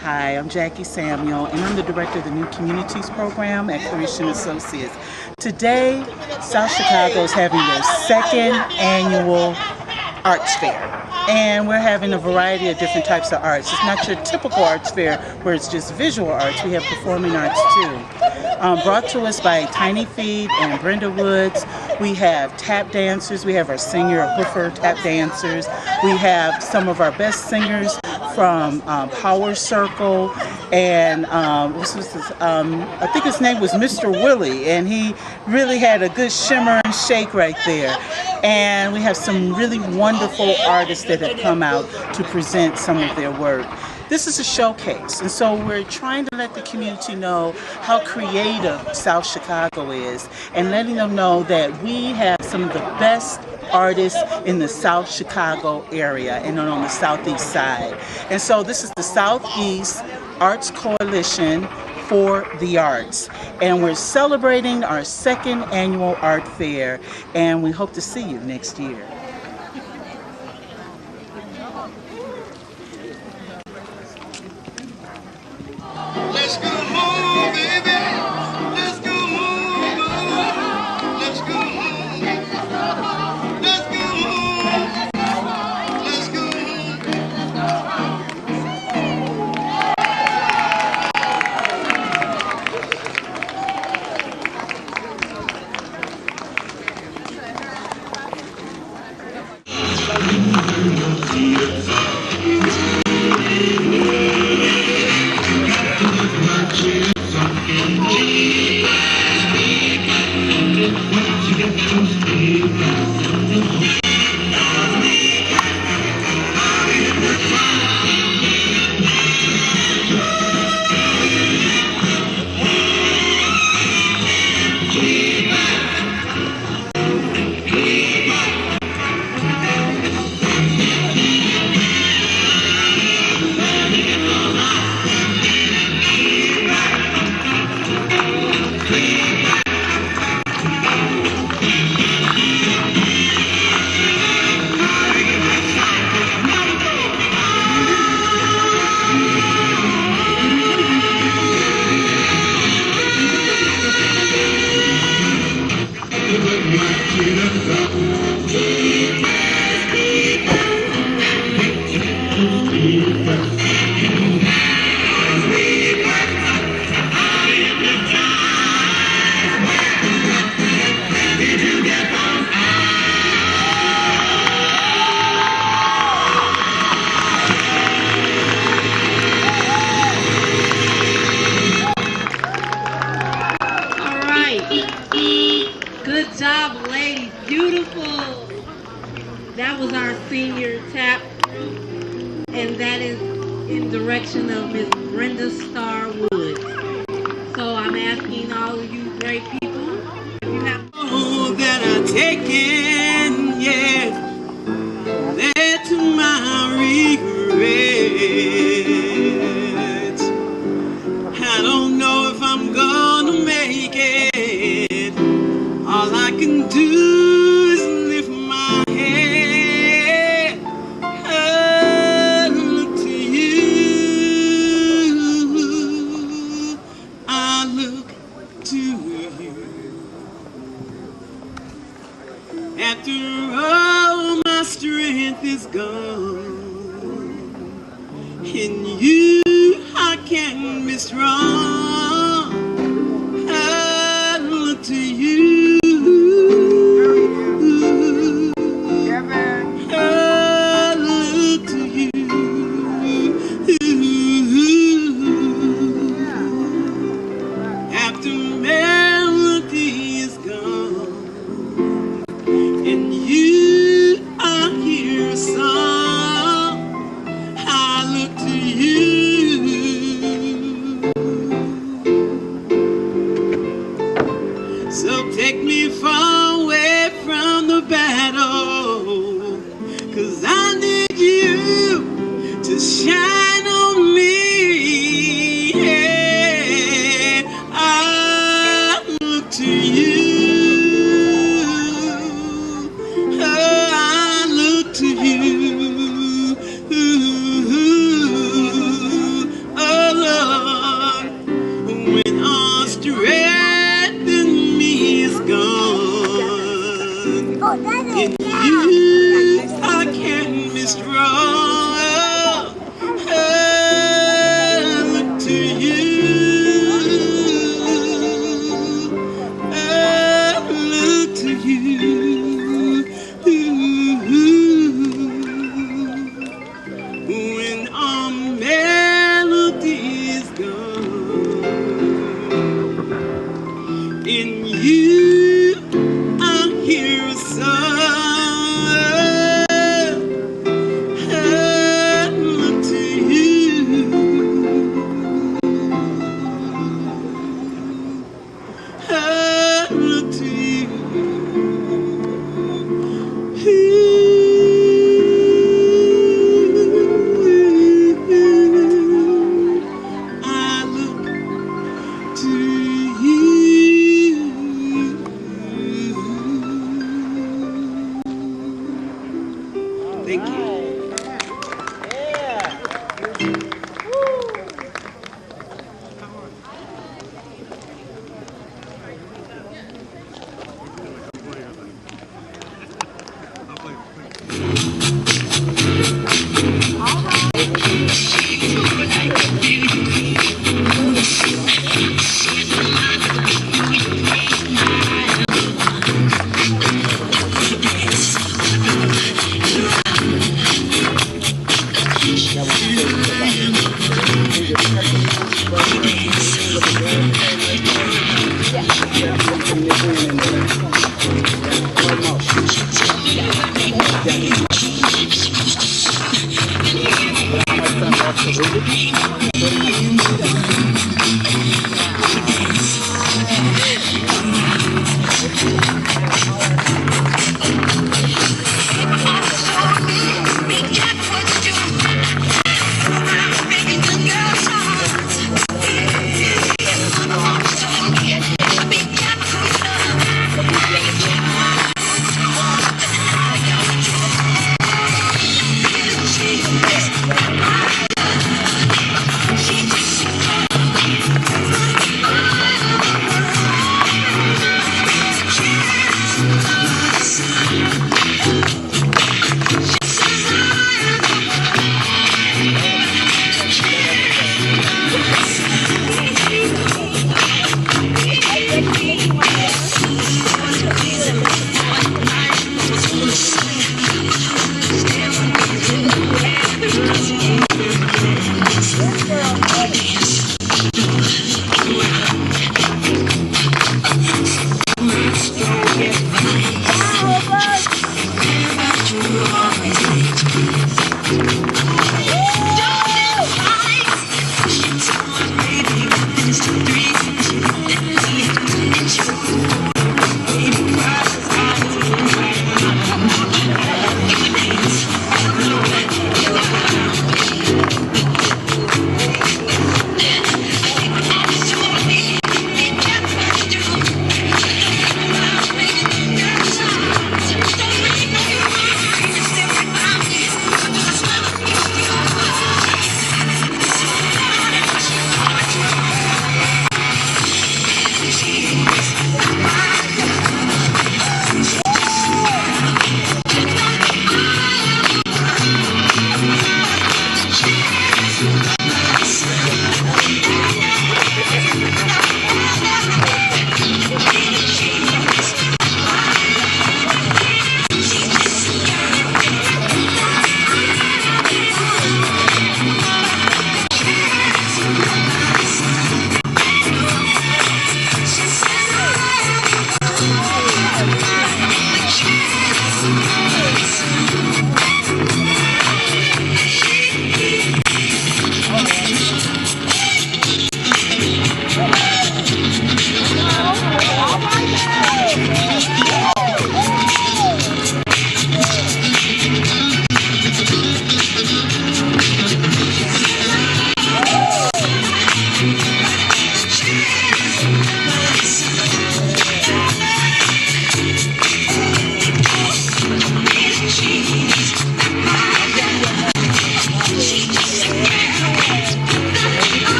Hi, I'm Jackie Samuel, and I'm the director of the New Communities Program at Christian Associates. Today, South Chicago is having their second annual arts fair, and we're having a variety of different types of arts. It's not your typical arts fair where it's just visual arts. We have performing arts too. Brought to us by Tiny Feet and Brenda Woods. We have tap dancers. We have our senior hoofer tap dancers. We have some of our best singers from Power Circle, and I think his name was Mr. Willie, and he really had a good shimmer and shake right there. And we have some really wonderful artists that have come out to present some of their work. This is a showcase, and so we're trying to let the community know how creative South Chicago is, and letting them know that we have some of the best artists in the South Chicago area and on the southeast side. And so this is the Southeast Arts Coalition for the Arts, and we're celebrating our second annual art fair, and we hope to see you next year. Let's go home, baby. Let's go home. Let's go home. Let's go home. Let's go home. Good job, ladies. Beautiful. That was our senior tap, and that is in direction of Miss Brenda Starr Woods. So I'm asking all of you great people, if you have That I've taken, yeah, led to my regrets. I don't know if I'm gonna make it. All I can do is lift my head and look to you. I look to you. After all my strength is gone, in you I can be strong. I look to you. I look to you. After melody is gone, and you, I hear a song. I look to you.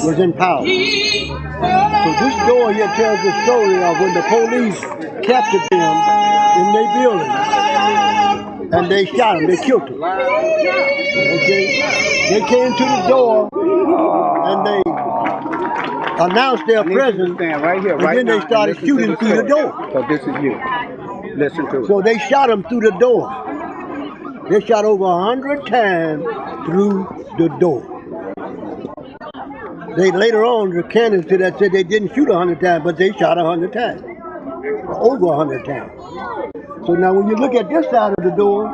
was in power. So this door here tells the story of when the police captured them in their building and they shot them, they killed them. Okay? They came to the door and they announced their presence, right here, and right then they now, started and listen shooting to the through the story. door. So this is you. Listen to it. So they shot them through the door. They shot over 100 times through the door. They later on recanted to that, said they didn't shoot 100 times, but they shot 100 times, over 100 times. So now when you look at this side of the door,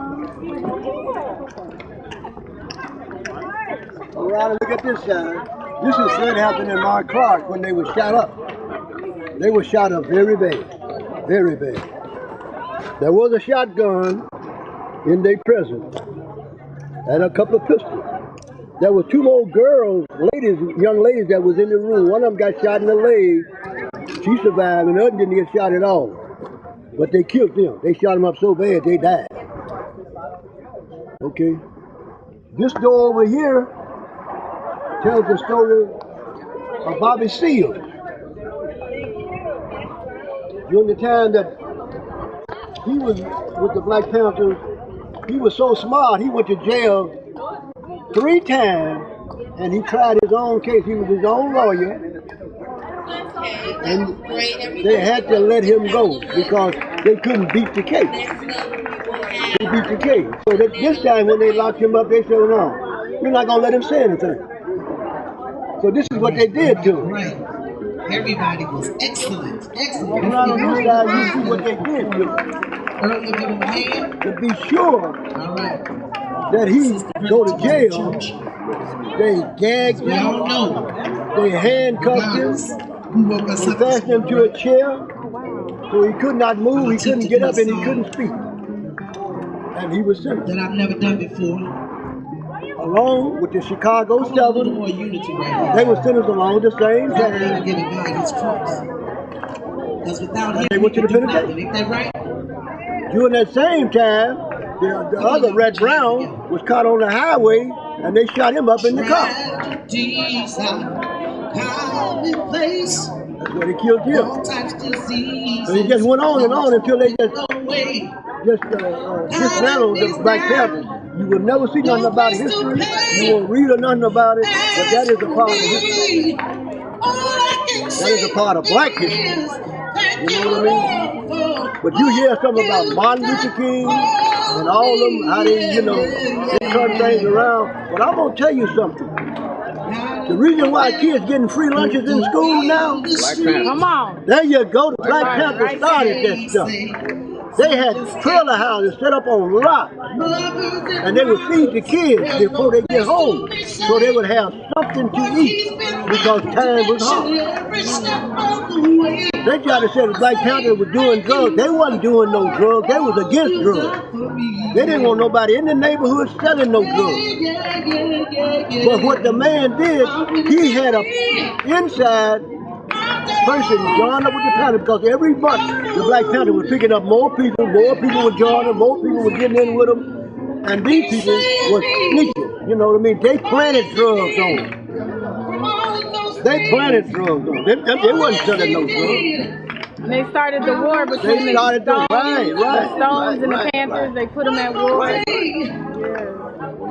around and look at this side, this is what happened in Mark Clark when they were shot up. They were shot up very bad. Very bad. There was a shotgun in their presence and a couple of pistols. There were two more girls, young ladies that was in the room. One of them got shot in the leg. She survived, and the other didn't get shot at all. But they killed them. They shot them up so bad they died. Okay. This door over here tells the story of Bobby Seals. During the time that he was with the Black Panthers, he was so smart, he went to jail 3 times, and he tried his own case. He was his own lawyer, and they had to let him go because they couldn't beat the case. They beat the case. So that this time when they locked him up, they said, no, we're not going to let him say anything. So this is what they did to him. Right. Everybody was excellent. Excellent. Around on this side, you see what they did to him. Earlier, give him a hand. To be sure All right. that he go to jail, they gagged We all him, know they handcuffed him, who woke us they up. fastened him to a chair, so he could not move, he couldn't get up, and he couldn't speak. And he was sentenced, That I've never done before. along with the Chicago I want a little 7. more unity right They were sentenced along the same now. We're time. giving God his trust. Because without him, They we went to can the do penitentiary. nothing. Ain't that right? During that same time, the other Red Brown was caught on the highway, and they shot him up in the car. Tragedies are commonplace. That's where they killed him. All types of diseases. So he just went on and on until they just away. dismantled the Black Panthers. You will never see nothing about history. You won't read or nothing about it, but that is a part of history. That is a part of black history. You know what I mean? But you hear something about Martin Luther King and all of them, how they, they turn things around. But I'm going to tell you something. The reason why kids getting free lunches in school now, Black Panther. Come on. there you go, the Black Panthers started that stuff. They had trailer houses set up on rocks, and they would feed the kids before they get home, so they would have something to eat because time was hard. They tried to say the Black Panthers were doing drugs. They wasn't doing no drugs. They was against drugs. They didn't want nobody in the neighborhood selling no drugs. But what the man did, he had a inside person joined up with the Panther because every month the Black Panther was picking up more people were joining, more people were getting in with them, and these people were snitching. You know what I mean? They planted drugs on them. They planted drugs on them. They wasn't selling no drugs. And they started the war between They started the the Stones and the right. Panthers. They put them at war.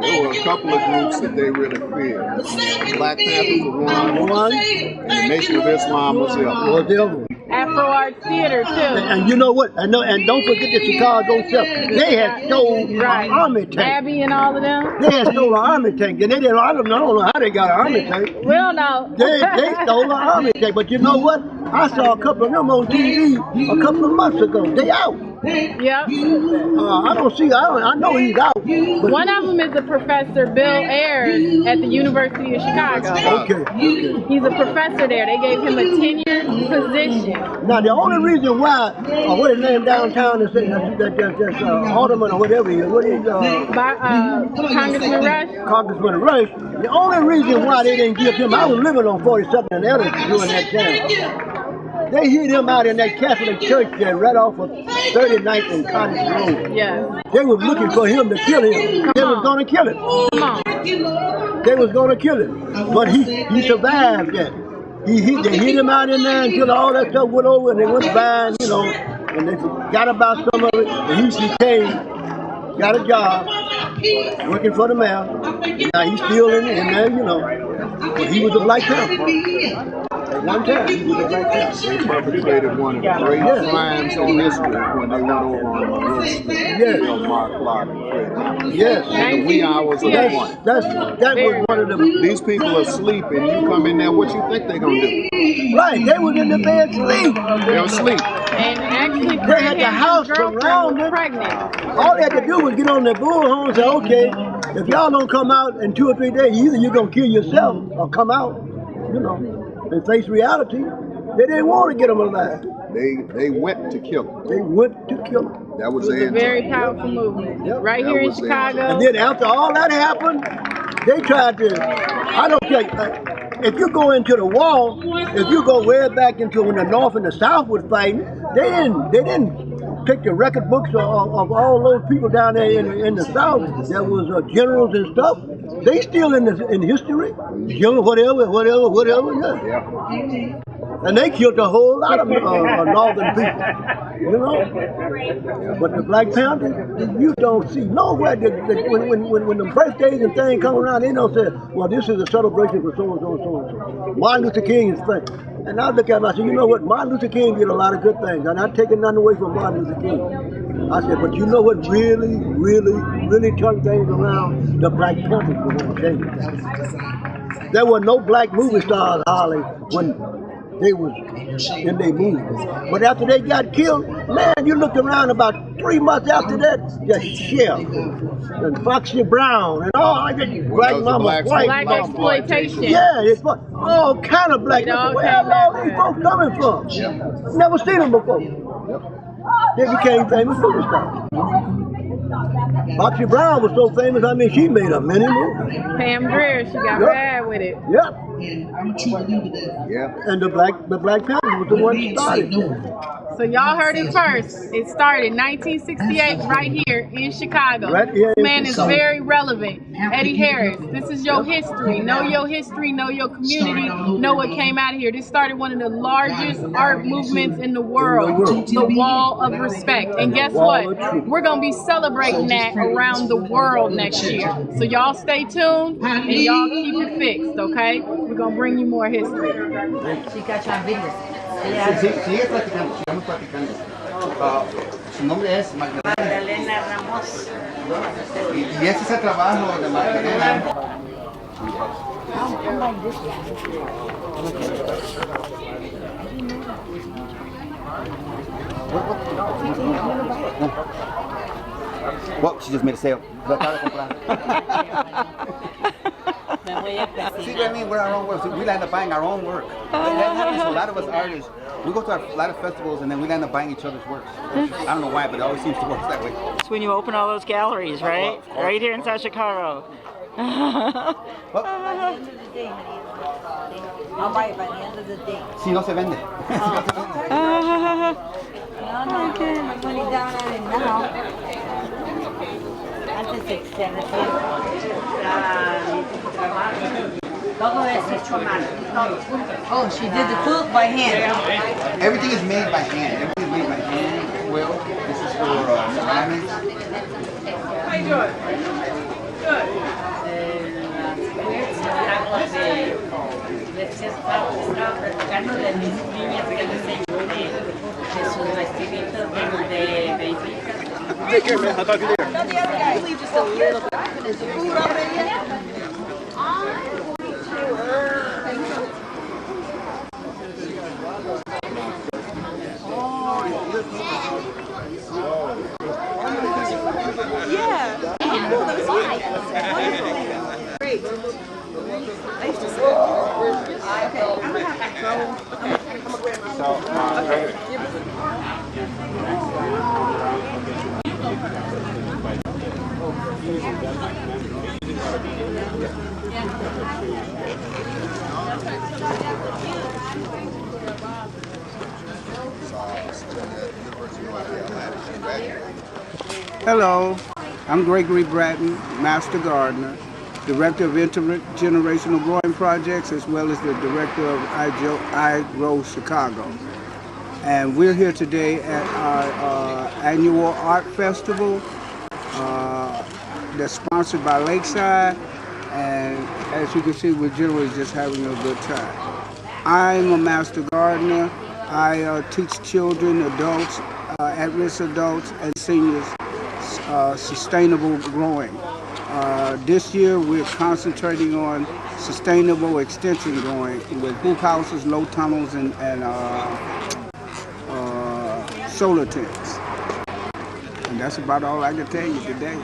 There were a couple of groups that they really feared. The Black Panthers were one, and the Nation of Islam was the other. Was the other one. Afro Arts Theater too. And you know what? And don't forget the Chicago stuff. They had stole an army tank. Abby and all of them. They had stole an army tank, and they didn't. I don't know how they got an army tank. We don't know. They stole an army tank, but you know what? I saw a couple of them on TV a couple of months ago. They out. Yep. I don't see. I know he's out. But One of them is a professor, Bill Ayers, at the University of Chicago. okay. He's a professor there. They gave him a tenured position. Now the only reason why, what his name downtown is that's Alderman or whatever he is. What is Congressman Rush. Congressman Rush? The only reason why they didn't give him, I was living on 47th and Ellis during that time. They hid him out in that Catholic church there, right off of 39th and Cottage Road. Yes. They were looking for him to kill him. They was going to kill him. Come on. They was going to kill him. But he survived that. They hid him out in there until all that stuff went over and they went by, and they forgot about some of it. And he came, got a job, working for the mayor. Now he's still in there, But he was a Black Panther. At one time, he was a Black Panther. They perpetrated one of the great crimes on history when they went over on Will Smith. Yes. Mark Clark and Fred Hampton. Yes. In the wee hours of the morning. That was one of the... These people are asleep, and you come in there, what you think they're going to do? Right, they was in the bed asleep. They're asleep. And actually, They had the house girlfriend was surrounded. pregnant. All they had to do was get on their bullhorn and say, okay, if y'all don't come out in 2 or 3 days, either you're going to kill yourself or come out, and face reality. They didn't want to get them alive. They went to kill him. They went to kill him. That was It was the a answer. very powerful movement. Yep. Right That here in was the Chicago. And then after all that happened, they tried to, I don't care, if you go into the war, if you go way back into when the North and the South was fighting, they didn't take the record books of all those people down there in the South that was generals and stuff. They still in history, general whatever, yeah. Yeah. And they killed a whole lot of northern people, you know. But the Black Panthers, you don't see nowhere. When the birthdays and things come around, they don't say, well, this is a celebration for so and so and so and so. Martin Luther King is thing. And I look at him, I say, you know what? Martin Luther King did a lot of good things. I'm not taking nothing away from Martin Luther King. I said, but you know what really, really, really turned things around? The Black Panthers were going to change it. There were no black movie stars, Holly, when they was in their movies. But after they got killed, man, you looked around about 3 months after that, just Chef and Foxy Brown and all that black mama, white Black mama. exploitation. Yeah, it's all kind of black. Where all these folks coming from? Never seen them before. They became famous movie stars. Foxy Brown was so famous, I mean, she made a many movies. Pam Grier, she got bad with it. Yep. And I'm a true believer that. Yeah. And the Black Panthers was the one that started it. So y'all heard it first. It started 1968 right here in Chicago. Right here in This man is Chicago. very relevant. Eddie Harris, this is your history. Know your history, know your community, know what came out of here. This started one of the largest art movements in the world, the Wall of Respect. And guess what? We're going to be celebrating that around the world next year. So y'all stay tuned and y'all keep it fixed, okay? We're going to bring you more history. Sí, sigue platicando, sigamos platicando. Su nombre es Magdalena Ramos. Y ese es el trabajo de Magdalena. Well, she just made a sale. See what I mean? We're our own work. We end up buying our own work. That happens to a lot of us artists. We go to a lot of festivals and then we end up buying each other's works. I don't know why, but it always seems to work that way. It's when you open all those galleries, right? Well, right here in South Chicago. Well, I'll buy it by the end of the day. si no se vende. No, I'm putting my money down on it now. Antes de que se reciba. Todo es hecho a mano. Oh, she did the quilt by hand. Everything is made by hand. Everything is made by hand. Quilt. This is for ceramics. How you doing? Good. Take care, man. I'll talk to you later. Leave just a little bit. Is the food already in? Yeah. Oh, that was nice. Great. I used to say, okay, I'm gonna have to go. Hello, I'm Gregory Bratton, Master Gardener, Director of Intergenerational Growing Projects, as well as the Director of I Grow Chicago. And we're here today at our annual art festival that's sponsored by Lakeside. And as you can see, we're generally just having a good time. I'm a Master Gardener. I teach children, adults, at-risk adults, and seniors sustainable growing. This year we're concentrating on sustainable extension growing with hoop houses, low tunnels, and solar tents. And that's about all I can tell you today.